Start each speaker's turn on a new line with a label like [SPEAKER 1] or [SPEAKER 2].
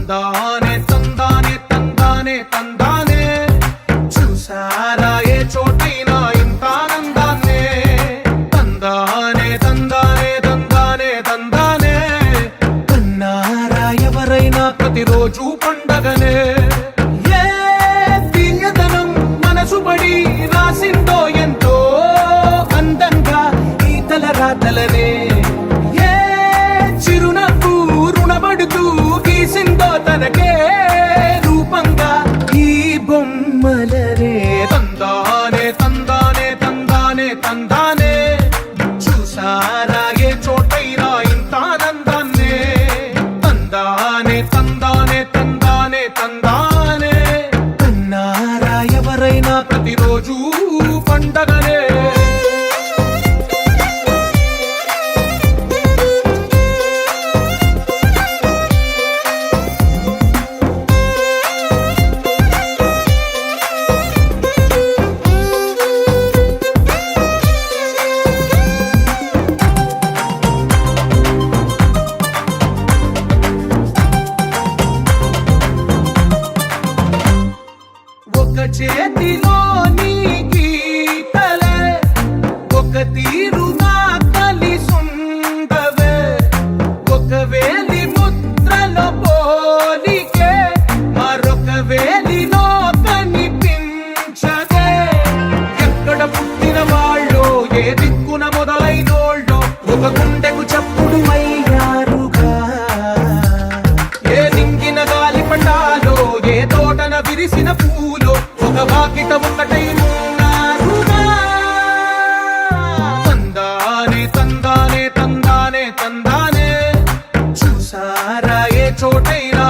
[SPEAKER 1] తందానే తందానే తందానే తందానే చూసారా ఏ చోటైనా ఇంత ఆనందాన్నే తందానే తందానే తందానే తందానే కన్నారా ఎవరైనా ప్రతిరోజు పండగనే ఏ తీయదనం మనసు పడి రాసిందో ఎంతో అందంగా ఈ తలరాతలనే ఏ చిరునవ్వు రుణపడుతూ గీసిందో తనకే రూపంగా ఈ బొమ్మలనే తందానే తందానే తందానే తందానే చూసారా ఏ చోటైనా ఇంత ఆనందాన్నే తందానే తందానే తందానే తందానే కన్నారా ఎవరైనా ప్రతిరోజు పండగనే ఒక చేతిలో నీ గీతలే ఒక తీరుగా కలిసుండవే ఒక వేలి ముద్రల పోలికే మరొక వేలిలో కనిపించదే ఎక్కడ పుట్టిన వాళ్ళో ఏ దిక్కున మొదలైనోళ్ళో ఒక గుండెకు చప్పుడు అయ్యారుగా ఏ నింగిన గాలి పండాలో ఏ తోటన విరిసిన పూలో ఒక వాకిట ఒకటై ఉన్నారుగా తందానే తందానే తందానే తందానే చూసారా ఏ చోటైనా